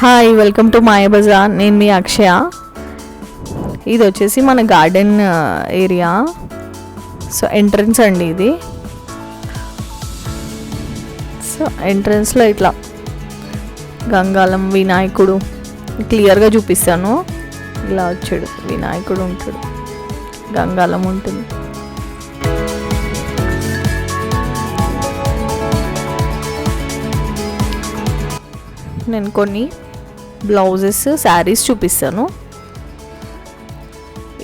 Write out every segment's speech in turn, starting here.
Hi, welcome to మాయ బజార్. నేను మీ అక్షయ. ఇది వచ్చేసి మన గార్డెన్ ఏరియా. సో ఎంట్రన్స్ అండి ఇది. సో ఎంట్రన్స్లో ఇట్లా గంగాళం వినాయకుడు క్లియర్గా చూపిస్తాను. ఇలా వచ్చాడు వినాయకుడు ఉంటాడు, గంగాళం ఉంటుంది. నేను కొన్ని బ్లౌజెస్ శారీస్ చూపిస్తాను.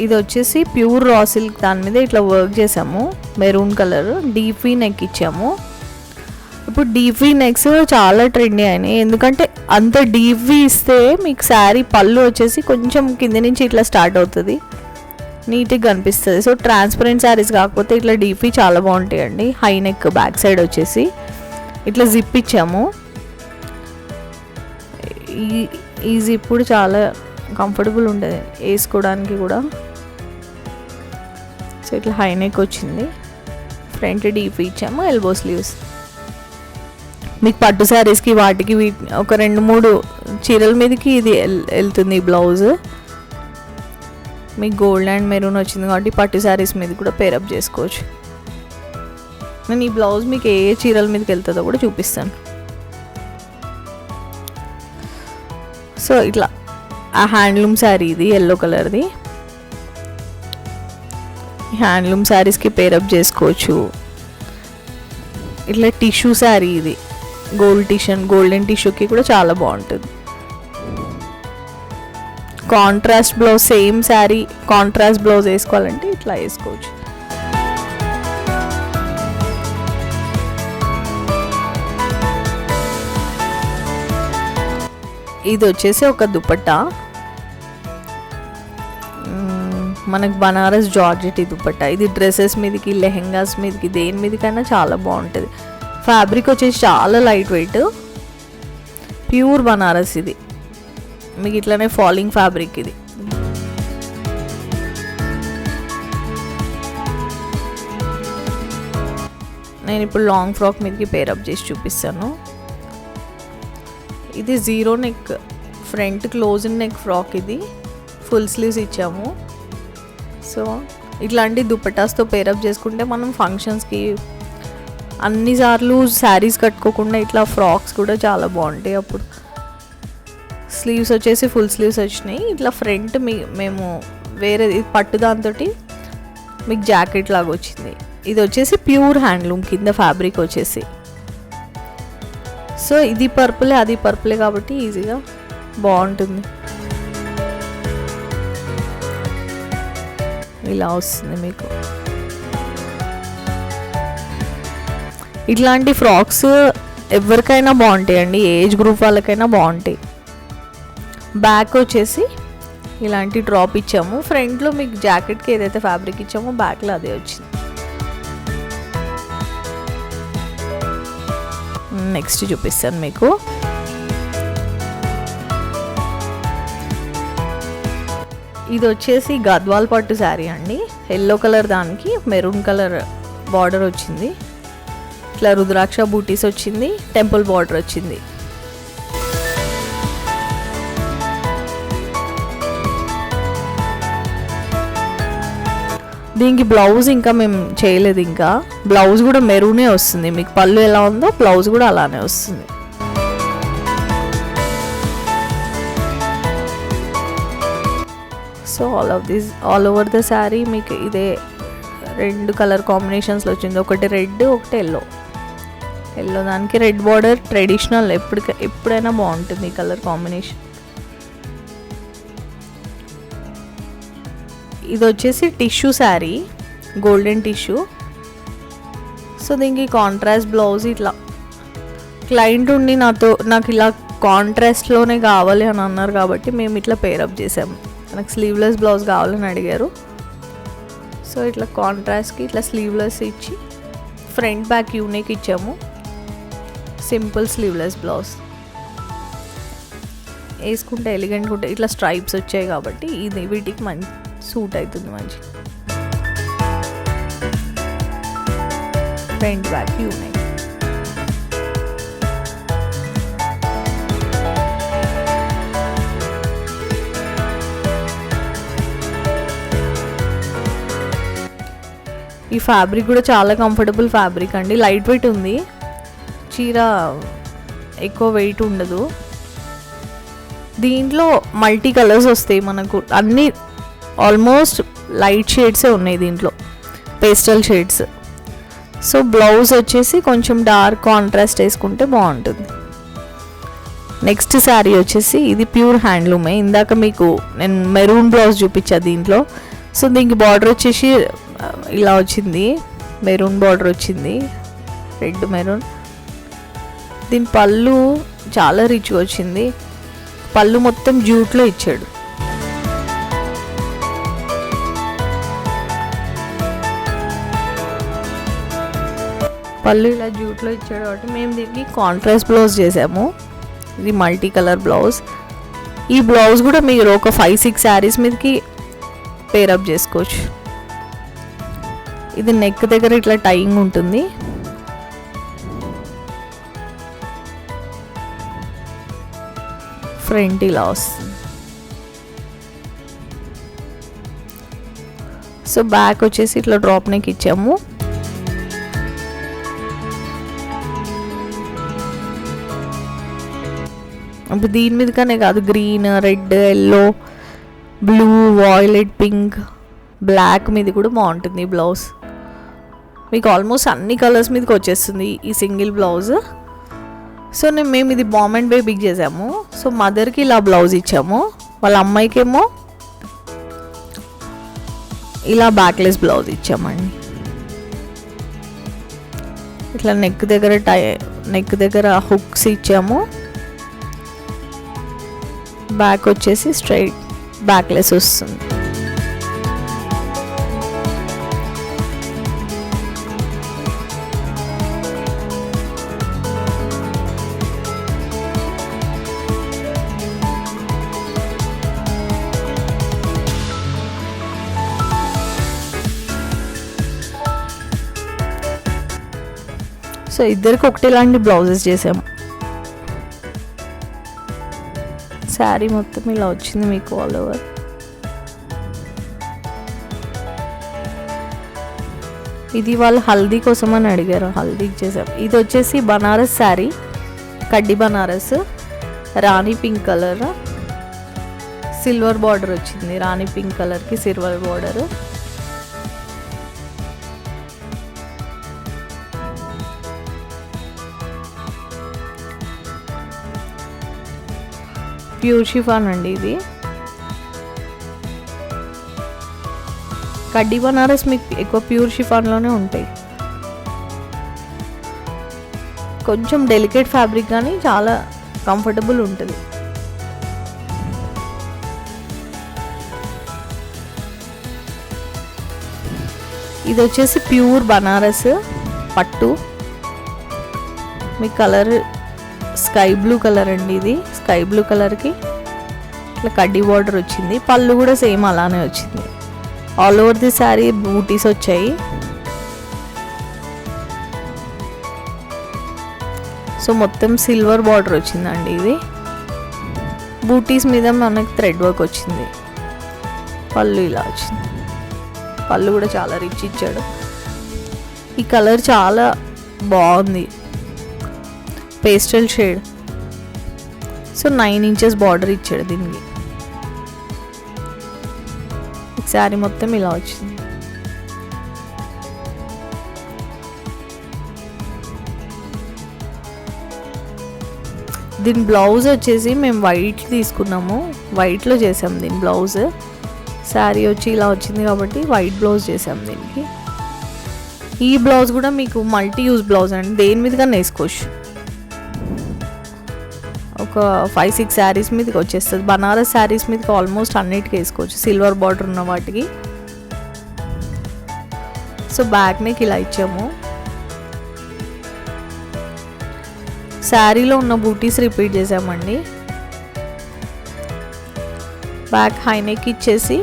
ఇది వచ్చేసి ప్యూర్ రా సిల్క్, దాని మీద ఇట్లా వర్క్ చేసాము. Maroon colour deep V neck ఇచ్చాము. ఇప్పుడు డీప్ వీ నెక్స్ చాలా ట్రెండీ అయినాయి, ఎందుకంటే అంత డీప్ వీ ఇస్తే మీకు శారీ పళ్ళు వచ్చేసి కొంచెం కింద నుంచి ఇట్లా స్టార్ట్ అవుతుంది, నీట్గా కనిపిస్తుంది. సో ట్రాన్స్పరెంట్ శారీస్ కాకపోతే ఇట్లా డీప్ వీ చాలా బాగుంటాయండి. హై నెక్ బ్యాక్ సైడ్ వచ్చేసి ఇట్లా జిప్ ఇచ్చాము. ఈ జిప్ కూడా చాలా కంఫర్టబుల్ ఉంటుంది వేసుకోవడానికి కూడా. సో ఇట్లా హై నెక్ వచ్చింది, ఫ్రంట్ డీప్ ఇచ్చాము, ఎల్బో స్లీవ్స్. మీకు పట్టు శారీస్కి వాటికి ఒక 2-3 చీరల మీదకి ఇది వెళ్తుంది ఈ బ్లౌజ్. మీకు గోల్డ్ అండ్ మెరూన్ వచ్చింది కాబట్టి పట్టు శారీస్ మీద కూడా పేరప్ చేసుకోవచ్చు. నేను ఈ బ్లౌజ్ మీకు ఏ చీరల మీదకి వెళ్తుందో కూడా చూపిస్తాను. సో ఇట్లా ఆ హ్యాండ్లూమ్ శారీ ఇది ఎల్లో కలర్ది. హ్యాండ్లూమ్ శారీస్కి పేరప్ చేసుకోవచ్చు. ఇట్లా టిష్యూ శారీ ఇది గోల్డెన్ టిష్యూకి కూడా చాలా బాగుంటుంది. Contrast blouse, same sari contrast blouse వేసుకోవాలంటే ఇట్లా వేసుకోవచ్చు. ఇది వచ్చేసి ఒక దుపట్టా, మనకు బనారస్ జార్జెట్ ఈ దుపట్టా. ఇది డ్రెస్సెస్ మీదకి, లెహెంగాస్ మీదకి, దేని మీదకైనా చాలా బాగుంటుంది. ఫ్యాబ్రిక్ వచ్చేసి చాలా లైట్ వెయిట్, ప్యూర్ బనారస్. ఇది మీకు ఇట్లానే ఫాలింగ్ ఫ్యాబ్రిక్ ఇది. నేను ఇప్పుడు లాంగ్ ఫ్రాక్ మీదకి పేరప్ చేసి చూపిస్తాను. ఇది zero neck front close neck frock, ఇది ఫుల్ స్లీవ్స్ ఇచ్చాము. సో ఇట్లాంటి దుపట్టాస్తో పేరప్ చేసుకుంటే మనం ఫంక్షన్స్కి అన్నిసార్లు శారీస్ కట్టుకోకుండా ఇట్లా ఫ్రాక్స్ కూడా చాలా బాగుంటాయి. అప్పుడు స్లీవ్స్ వచ్చేసి ఫుల్ స్లీవ్స్ వచ్చినాయి. ఇట్లా ఫ్రంట్ మేము వేరే పట్టు దాంతో మీకు జాకెట్ లాగా వచ్చింది. ఇది వచ్చేసి ప్యూర్ హ్యాండ్లూమ్ కింద ఫ్యాబ్రిక్ వచ్చేసి. సో ఇది పర్పులే అది పర్పులే కాబట్టి ఈజీగా బాగుంటుంది. ఇలా వస్తుంది మీకు. ఇట్లాంటి ఫ్రాక్స్ ఎవరికైనా బాగుంటాయండి, ఏజ్ గ్రూప్ వాళ్ళకైనా బాగుంటాయి. బ్యాక్ వచ్చేసి ఇలాంటి డ్రాప్ ఇచ్చాము. ఫ్రంట్లో మీకు జాకెట్కి ఏదైతే ఫ్యాబ్రిక్ ఇచ్చామో బ్యాక్లో అదే వచ్చింది. నెక్స్ట్ చూపిస్తాను మీకు. ఇది వచ్చేసి గద్వాల్ పట్టు శారీ అండి. ఎల్లో కలర్ దానికి మెరూన్ కలర్ బార్డర్ వచ్చింది. ఇట్లా రుద్రాక్ష బూటీస్ వచ్చింది, టెంపుల్ బార్డర్ వచ్చింది. దీనికి బ్లౌజ్ ఇంకా మేము చేయలేదు. ఇంకా బ్లౌజ్ కూడా మెరూనే వస్తుంది. మీకు పళ్ళు ఎలా ఉందో బ్లౌజ్ కూడా అలానే వస్తుంది. So all over the sari మీకు ఇదే 2 కలర్ కాంబినేషన్స్లో వచ్చింది. ఒకటి రెడ్, ఒకటి ఎల్లో. దానికి రెడ్ బార్డర్ ట్రెడిషనల్, ఎప్పుడైనా బాగుంటుంది ఈ కలర్ కాంబినేషన్. ఇది వచ్చేసి tissue sari, golden tissue. So దీనికి కాంట్రాస్ట్ బ్లౌజ్. ఇట్లా క్లయింట్ ఉండి నాకు ఇలా కాంట్రాస్ట్లోనే కావాలి అని అన్నారు కాబట్టి మేము ఇట్లా పేరప్ చేసాము. నాకు స్లీవ్లెస్ బ్లౌజ్ కావాలని అడిగారు. సో ఇట్లా కాంట్రాస్ట్కి ఇట్లా స్లీవ్లెస్ ఇచ్చి ఫ్రంట్ బ్యాక్ యూనిక్ ఇచ్చాము. సింపుల్ స్లీవ్లెస్ బ్లౌజ్ వేసుకుంటే ఎలిగెంట్గా ఉంటాయి. ఇట్లా స్ట్రైప్స్ వచ్చాయి కాబట్టి ఇది వీటికి మంచి సూట్ అవుతుంది. మంచి ఫ్రంట్ బ్యాక్ యూనిక్. ఈ ఫ్యాబ్రిక్ కూడా చాలా కంఫర్టబుల్ ఫ్యాబ్రిక్ అండి, లైట్ వెయిట్ ఉంది, చీర ఎక్కువ వెయిట్ ఉండదు. దీంట్లో మల్టీ కలర్స్ వస్తాయి మనకు, అన్నీ ఆల్మోస్ట్ లైట్ షేడ్సే ఉన్నాయి దీంట్లో, పేస్టల్ షేడ్స్. సో బ్లౌజ్ వచ్చేసి కొంచెం డార్క్ కాంట్రాస్ట్ వేసుకుంటే బాగుంటుంది. నెక్స్ట్ శారీ వచ్చేసి ఇది ప్యూర్ హ్యాండ్లూమే. ఇందాక మీకు నేను మెరూన్ బ్లౌజ్ చూపించా దీంట్లో. సో దీనికి బార్డర్ వచ్చేసి ఇలా వచ్చింది, మెరూన్ బార్డర్ వచ్చింది, రెడ్ మెరూన్. దీని పళ్ళు చాలా రిచ్గా వచ్చింది, పళ్ళు మొత్తం జూట్లో ఇచ్చాడు. పళ్ళు ఇలా జూట్లో ఇచ్చాడు కాబట్టి మేము దీనికి కాంట్రాస్ట్ బ్లౌజ్ చేసాము. ఇది మల్టీ కలర్ బ్లౌజ్. ఈ బ్లౌజ్ కూడా మీరు ఒక 5-6 శారీస్ మీదకి పేరప్ చేసుకోవచ్చు. ఇది నెక్ దగ్గర ఇట్లా టైయింగ్ ఉంటుంది. ఫ్రంట్ ఇలా వస్తుంది. సో బ్యాక్ వచ్చేసి ఇట్లా డ్రాప్ నెక్ ఇచ్చాము. ఇప్పుడు దీని మీదకనే కాదు, green, red, yellow, blue, violet, pink, black మీద కూడా బాగుంటుంది ఈ బ్లౌజ్. మీకు ఆల్మోస్ట్ అన్ని కలర్స్ మీదకి వచ్చేస్తుంది ఈ సింగిల్ బ్లౌజ్. సో మేము ఇది బామ్ అండ్ బేబీకి చేసాము. సో మదర్కి ఇలా బ్లౌజ్ ఇచ్చాము, వాళ్ళ అమ్మాయికేమో ఇలా బ్యాక్లెస్ బ్లౌజ్ ఇచ్చామండి. ఇట్లా నెక్ దగ్గర హుక్స్ ఇచ్చాము. బ్యాక్ వచ్చేసి స్ట్రైట్ బ్యాక్లెస్ వస్తుంది. సో ఇద్దరికి ఒకటేలాంటి బ్లౌజెస్ చేసాము. శారీ మొత్తం ఇలా వచ్చింది మీకు ఆల్ ఓవర్. ఇది వాళ్ళు హల్దీ కోసం అని అడిగారు, హల్దీకి చేసాం. ఇది వచ్చేసి బనారస్ శారీ, కడ్డీ బనారస్, రాణి పింక్ కలర్, సిల్వర్ బార్డర్ వచ్చింది. రాణి పింక్ కలర్కి సిల్వర్ బార్డర్. ప్యూర్ షిఫాన్ అండి ఇది. కడ్డీ బనారస్ మీకు ఎక్కువ ప్యూర్ షిఫాన్లోనే ఉంటాయి. కొంచెం డెలికేట్ ఫ్యాబ్రిక్ కానీ చాలా కంఫర్టబుల్ ఉంటుంది. ఇది వచ్చేసి ప్యూర్ బనారస్ పట్టు. మీ కలర్ స్కై బ్లూ కలర్ అండి. ఇది స్కై బ్లూ కలర్కి ఇట్లా కడ్డీ బార్డర్ వచ్చింది. పళ్ళు కూడా సేమ్ అలానే వచ్చింది. ఆల్ ఓవర్ ది శారీ బూటీస్ వచ్చాయి. సో మొత్తం సిల్వర్ బార్డర్ వచ్చిందండి. ఇది బూటీస్ మీద మనకి థ్రెడ్ వర్క్ వచ్చింది. పళ్ళు ఇలా వచ్చింది. పళ్ళు కూడా చాలా రిచ్ ఇచ్చాడు. ఈ కలర్ చాలా బాగుంది, pastel shade. So 9 inches border ఇచ్చాడు దీనికి. శారీ మొత్తం ఇలా వచ్చింది. దీని బ్లౌజ్ వచ్చేసి మేము వైట్ తీసుకున్నాము, వైట్లో చేసాం దీని బ్లౌజ్. శారీ వచ్చి ఇలా వచ్చింది కాబట్టి వైట్ బ్లౌజ్ చేసాం దీనికి. ఈ బ్లౌజ్ కూడా మీకు మల్టీ యూజ్ బ్లౌజ్ అండి, దేని మీద కన్నా వేసుకోవచ్చు. ఒక 5-6 శారీస్ మీదకి వచ్చేస్తుంది. బనారస్ శారీస్ మీదకి ఆల్మోస్ట్ అన్నిటికీ వేసుకోవచ్చు, సిల్వర్ బార్డర్ ఉన్న వాటికి. సో బ్యాక్ నెక్ ఇలా ఇచ్చాము. శారీలో ఉన్న బూటీస్ రిపీట్ చేసామండి. బ్యాక్ హై నెక్ ఇచ్చేసి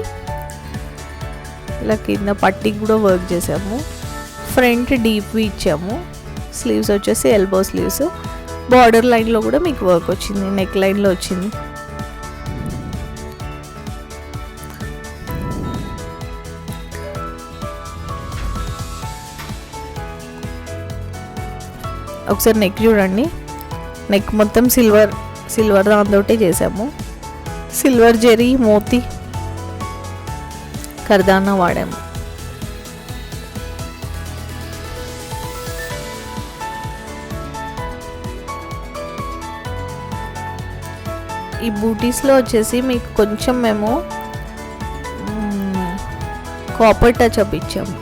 ఇలా కింద పట్టీకి కూడా వర్క్ చేసాము. ఫ్రంట్ డీప్ ఇచ్చాము. స్లీవ్స్ వచ్చేసి ఎల్బో స్లీవ్స్. బార్డర్ లైన్లో కూడా మీకు వర్క్ వచ్చింది, నెక్ లైన్లో వచ్చింది. ఒకసారి నెక్ చూడండి, నెక్ మొత్తం సిల్వర్ దాంతో చేసాము. సిల్వర్ జెరీ మోతీ కర్దానా వాడాము. ఈ బూటీస్లో వచ్చేసి మీకు కొంచెం మేము కాపర్ టచ్ అప్ ఇచ్చాము.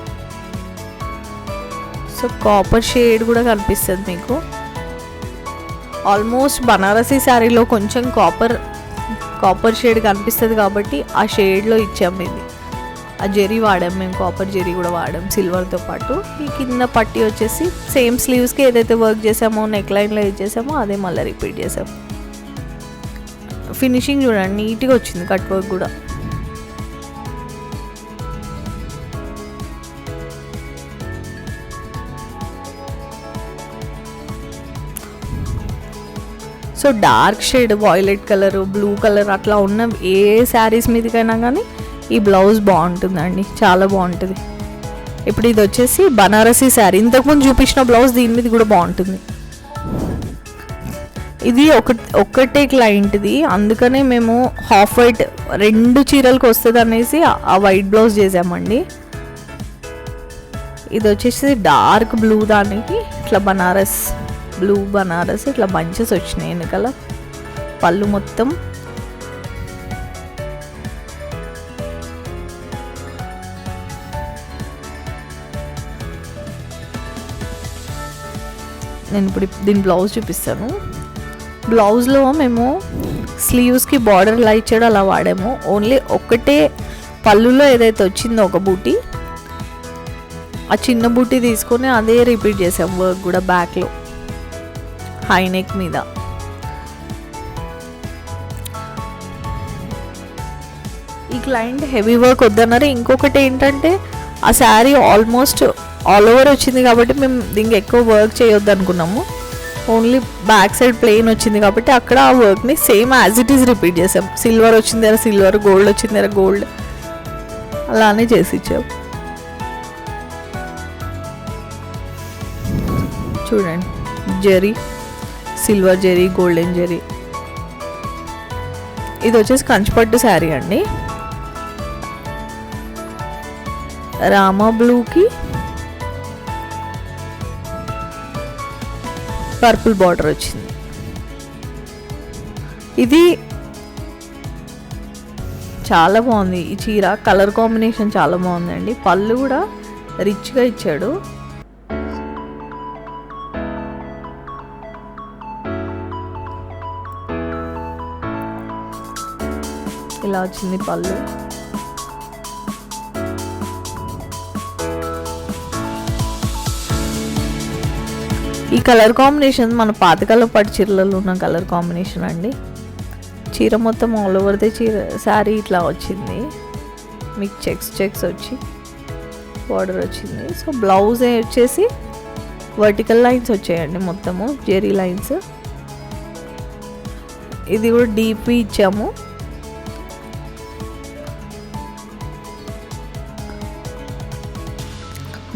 సో కాపర్ షేడ్ కూడా కనిపిస్తుంది మీకు. ఆల్మోస్ట్ బనారసీ శారీలో కొంచెం కాపర్ షేడ్ కనిపిస్తుంది కాబట్టి ఆ షేడ్లో ఇచ్చాము. ఇది ఆ జెరీ వాడాము మేము, కాపర్ జెరీ కూడా వాడాము సిల్వర్తో పాటు. ఈ కింద పట్టి వచ్చేసి సేమ్ స్లీవ్స్కి ఏదైతే వర్క్ చేసామో, నెక్ లైన్లో ఏది చేసామో అదే మళ్ళీ రిపీట్ చేసాము. ఫినిషింగ్ చూడండి, నీట్గా వచ్చింది కట్ వర్క్ కూడా. So dark shade violet colour, blue colour అట్లా ఉన్న ఏ శారీస్ మీదకైనా కానీ ఈ బ్లౌజ్ బాగుంటుందండి, చాలా బాగుంటుంది. ఇప్పుడు ఇది వచ్చేసి బనారసీ శారీ, ఇంతకుముందు చూపించిన బ్లౌజ్ దీని మీద కూడా బాగుంటుంది. ఇది ఒక్కటే క్లయింట్ది, అందుకనే మేము హాఫ్ వైట్ 2 చీరలకు వస్తుంది అనేసి ఆ వైట్ బ్లౌజ్ చేసామండి. ఇది వచ్చేసి డార్క్ బ్లూ, దానికి ఇట్లా బ్లూ బనారస్ ఇట్లా బంచెస్ వచ్చినాయి వెనకాల. పళ్ళు మొత్తం నేను ఇప్పుడు దీని బ్లౌజ్ చూపిస్తాను. బ్లౌజ్లో మేము స్లీవ్స్కి బార్డర్ ఇలా ఇచ్చాడో అలా వాడాము. ఓన్లీ ఒక్కటే పళ్ళులో ఏదైతే వచ్చిందో ఒక బూటీ, ఆ చిన్న బూటీ తీసుకొని అదే రిపీట్ చేసాం వర్క్ కూడా బ్యాక్లో హై నెక్ మీద. ఈ క్లయింట్ హెవీ వర్క్ వద్దన్నారు. ఇంకొకటి ఏంటంటే ఆ శారీ ఆల్మోస్ట్ ఆల్ ఓవర్ వచ్చింది కాబట్టి మేము దీనికి ఎక్కువ వర్క్ చేయొద్దు అనుకున్నాము. ఓన్లీ బ్యాక్ సైడ్ ప్లెయిన్ వచ్చింది కాబట్టి అక్కడ ఆ వర్క్ని same as it is repeat చేసాం. సిల్వర్ వచ్చింది దగ్గర సిల్వర్, గోల్డ్ వచ్చింది దగ్గర గోల్డ్, అలానే చేసి ఇచ్చాం. చూడండి, జెరీ, సిల్వర్ జెరీ, గోల్డెన్ జెరీ. ఇది వచ్చేసి కంచిపట్టు శారీ అండి. రామా బ్లూకి పర్పుల్ బార్డర్ వచ్చింది. ఇది చాలా బాగుంది ఈ చీర, కలర్ కాంబినేషన్ చాలా బాగుందండి. పళ్ళు కూడా రిచ్గా ఇచ్చాడు. ఇలా వచ్చింది పళ్ళు. ఈ కలర్ కాంబినేషన్ మన పాతకాల పట్టు చీరలలో ఉన్న కలర్ కాంబినేషన్ అండి. చీర మొత్తం ఆల్ ఓవర్ ది శారీ ఇట్లా వచ్చింది. మీకు చెక్స్ వచ్చి బార్డర్ వచ్చింది. సో బ్లౌజ్ వచ్చేసి వర్టికల్ లైన్స్ వచ్చాయండి మొత్తము, జెరీ లైన్స్. ఇది కూడా డీప్ ఇచ్చాము.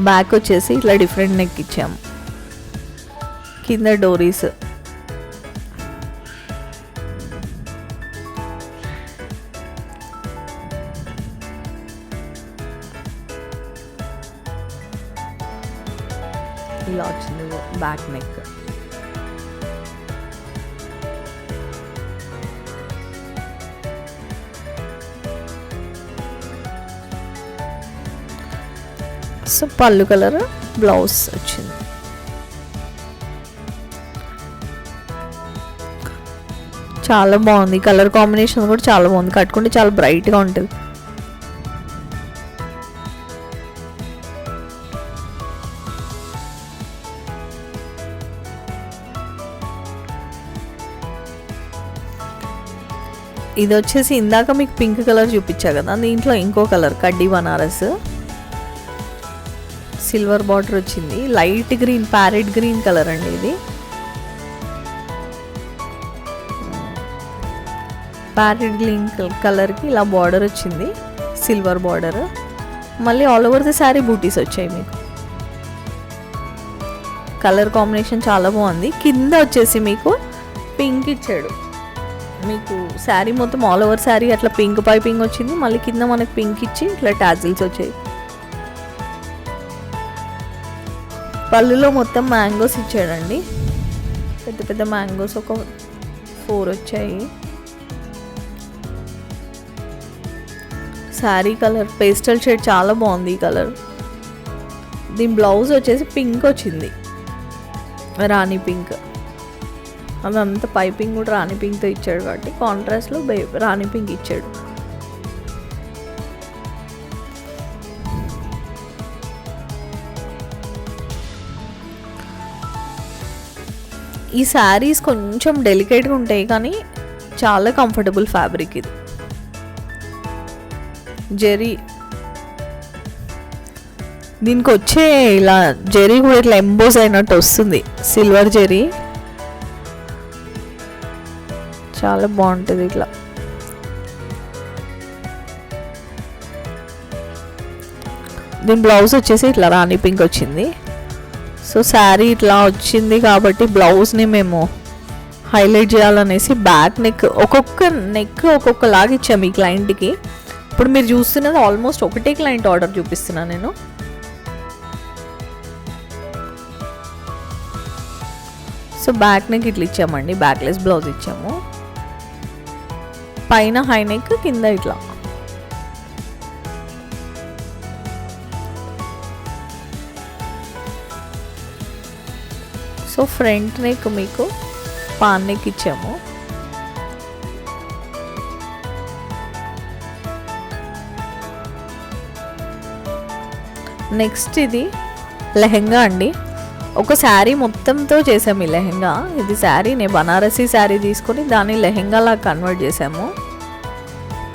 బ్యాక్ వచ్చేసి ఇట్లా డిఫరెంట్ నెక్ ఇచ్చాము. కింద డోరీస్. ఇలా వచ్చింది బ్యాక్ నెక్. సో పళ్ళు కలర్ బ్లౌజ్ వచ్చింది. చాలా బాగుంది, కలర్ కాంబినేషన్ కూడా చాలా బాగుంది. కట్టుకుంటే చాలా బ్రైట్గా ఉంటుంది. ఇది వచ్చేసి ఇందాక మీకు పింక్ కలర్ చూపించా కదా, దీంట్లో ఇంకో కలర్ కడ్డీ బనారస్, సిల్వర్ బార్డర్ వచ్చింది. Light green, parrot green colour అండి ఇది. ప్యారెట్ గ్రీన్ కలర్కి ఇలా బార్డర్ వచ్చింది, సిల్వర్ బార్డర్. మళ్ళీ ఆల్ ఓవర్ ది శారీ బూటీస్ వచ్చాయి మీకు. కలర్ కాంబినేషన్ చాలా బాగుంది. కింద వచ్చేసి మీకు పింక్ ఇచ్చాడు. మీకు శారీ మొత్తం ఆల్ ఓవర్ శారీ అట్లా పింక్ పైపింగ్ వచ్చింది. మళ్ళీ కింద మనకు పింక్ ఇచ్చి ఇట్లా టాజిల్స్ వచ్చాయి. పళ్ళులో మొత్తం మ్యాంగోస్ ఇచ్చాడండి. పెద్ద పెద్ద మ్యాంగోస్ ఒక 4 వచ్చాయి. శారీ కలర్ పేస్టల్ షేడ్ చాలా బాగుంది ఈ కలర్. దీని బ్లౌజ్ వచ్చేసి పింక్ వచ్చింది, రాణి పింక్. అదంతా పైపింగ్ కూడా రాణి పింక్తో ఇచ్చాడు కాబట్టి కాంట్రాస్ట్లో రాణి పింక్ ఇచ్చాడు. ఈ శారీస్ కొంచెం డెలికేట్గా ఉంటాయి కానీ చాలా కంఫర్టబుల్ ఫ్యాబ్రిక్ ఇది. జెరీ దీనికి వచ్చే ఇలా జెరీ కూడా ఇట్లా ఎంబోస్ అయినట్టు వస్తుంది, సిల్వర్ జెరీ. చాలా బాగుంటుంది ఇట్లా. దీని బ్లౌజ్ వచ్చేసి ఇట్లా రాణి పింక్ వచ్చింది. సో శారీ ఇట్లా వచ్చింది కాబట్టి బ్లౌజ్ని మేము హైలైట్ చేయాలనేసి బ్యాక్ నెక్ ఒక్కొక్కలాగా ఇచ్చాము ఈ క్లయింట్కి. ఇప్పుడు మీరు చూస్తున్నది ఆల్మోస్ట్ ఒకటే క్లయింట్ ఆర్డర్ చూపిస్తున్నాను నేను. సో బ్యాక్ నెక్ ఇట్లా ఇచ్చామండి, బ్యాక్లెస్ బ్లౌజ్ ఇచ్చాము. పైన హై నెక్, కింద ఇట్లా. సో ఫ్రంట్ నెక్ మీకు పాన్ నెక్ ఇచ్చాము. నెక్స్ట్ ఇది లెహెంగా అండి. ఒక శారీ మొత్తంతో చేసాము ఈ లెహెంగా. ఇది శారీ నేను బనారసీ శారీ తీసుకొని దాన్ని లెహెంగాలా కన్వర్ట్ చేసాము.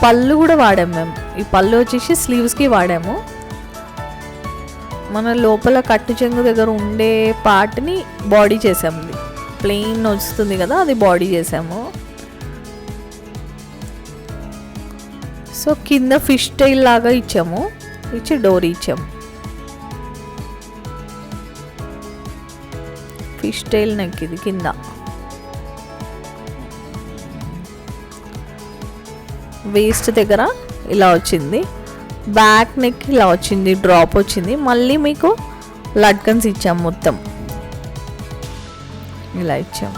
పళ్ళు కూడా వాడాము మేము. ఈ పళ్ళు వచ్చేసి స్లీవ్స్కి వాడాము. మన లోపల కట్టు చెంగు దగ్గర ఉండే పార్ట్ని బాడీ చేసాము. ప్లెయిన్ వస్తుంది కదా, అది బాడీ చేసాము. సో కింద ఫిష్ టైల్ లాగా ఇచ్చాము, ఇచ్చి డోరీ ఇచ్చాము. ఫిష్ టైల్ నెక్ ఇది కింద. వేస్ట్ దగ్గర ఇలా వచ్చింది. బ్యాక్ నెక్ ఇలా వచ్చింది, డ్రాప్ వచ్చింది. మళ్ళీ మీకు లట్కన్స్ ఇచ్చాం, మొత్తం ఇలా ఇచ్చాం.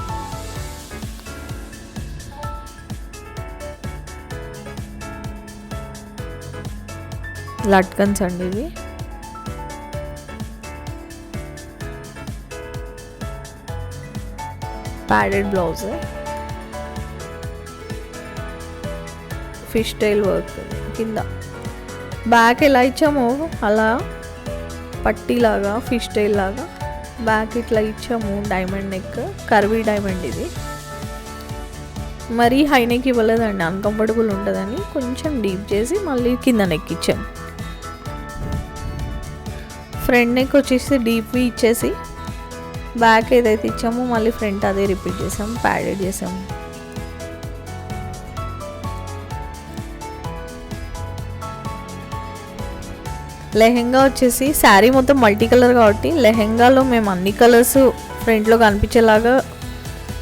లట్కన్స్ అండి ఇవి. Padded blouse, fish tail work కింద. బ్యాక్ ఎలా ఇచ్చామో అలా పట్టీలాగా ఫిష్ టైల్ లాగా బ్యాక్ ఇట్లా ఇచ్చాము. డైమండ్ నెక్, కర్వీ డైమండ్ ఇది. మరీ హై నెక్ ఇవ్వలేదండి, అన్కంఫర్టబుల్ ఉంటుందని కొంచెం డీప్ చేసి మళ్ళీ కింద నెక్ ఇచ్చాం. ఫ్రంట్ నెక్ వచ్చేసి డీప్వి ఇచ్చేసి బ్యాక్ ఏదైతే ఇచ్చామో మళ్ళీ ఫ్రంట్ అదే రిపీట్ చేసాం, ప్యాడెడ్ చేసాము. లెహెంగా వచ్చేసి శారీ మొత్తం మల్టీ కలర్ కాబట్టి లెహెంగాలో మేము అన్ని కలర్స్ ఫ్రంట్లో కనిపించేలాగా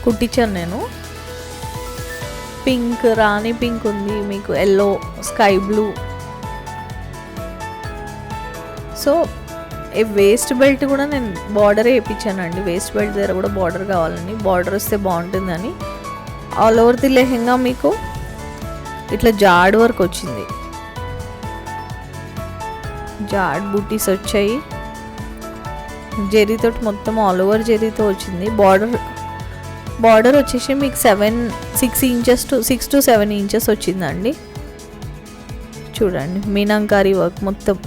కుట్టించాను నేను. పింక్, రాణి పింక్ ఉంది మీకు, yellow, sky blue. So waist belt కూడా నేను బార్డర్ వేయించానండి. వేస్ట్ బెల్ట్ దగ్గర కూడా బార్డర్ కావాలని, బార్డర్ వస్తే బాగుంటుందని. ఆల్ ఓవర్ ది లెహెంగా మీకు ఇట్లా జాడ్ వర్క్ వచ్చింది, జాడ్ బూటీస్ వచ్చాయి. జెరీతో మొత్తం ఆల్ ఓవర్ జెరీతో వచ్చింది. బార్డర్ వచ్చేసి మీకు 6 to 7 ఇంచెస్ వచ్చిందండి. చూడండి మీనాంకారీ వర్క్ మొత్తం.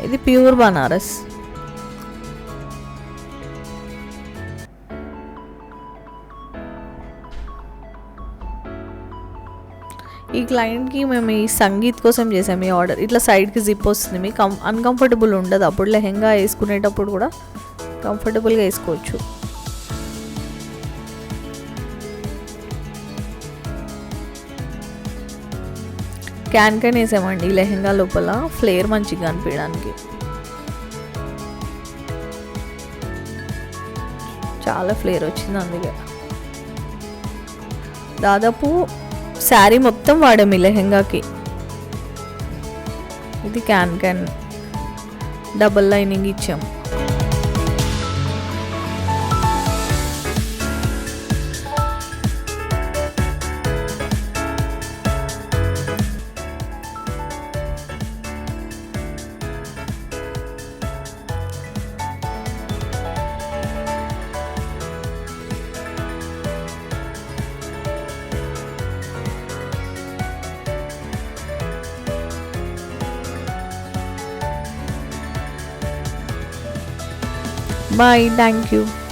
ఇది ప్యూర్ బనారస్. ఈ క్లయింట్కి మేము ఈ సంగీత్ కోసం చేసాము ఈ ఆర్డర్. ఇట్లా సైడ్కి జిప్ వస్తుంది, మీకు అన్కంఫర్టబుల్ ఉండదు. అప్పుడు లెహెంగా వేసుకునేటప్పుడు కూడా కంఫర్టబుల్గా వేసుకోవచ్చు. క్యాన్ వేసామండి ఈ లెహెంగా లోపల, ఫ్లేర్ మంచిగా అనిపించడానికి. చాలా ఫ్లేర్ వచ్చింది అందుకే. దాదాపు శారీ మొత్తం వాడాము ఈ లెహెంగాకి. ఇది క్యాన్ డబల్ లైనింగ్ ఇచ్చాం. Bye, thank you.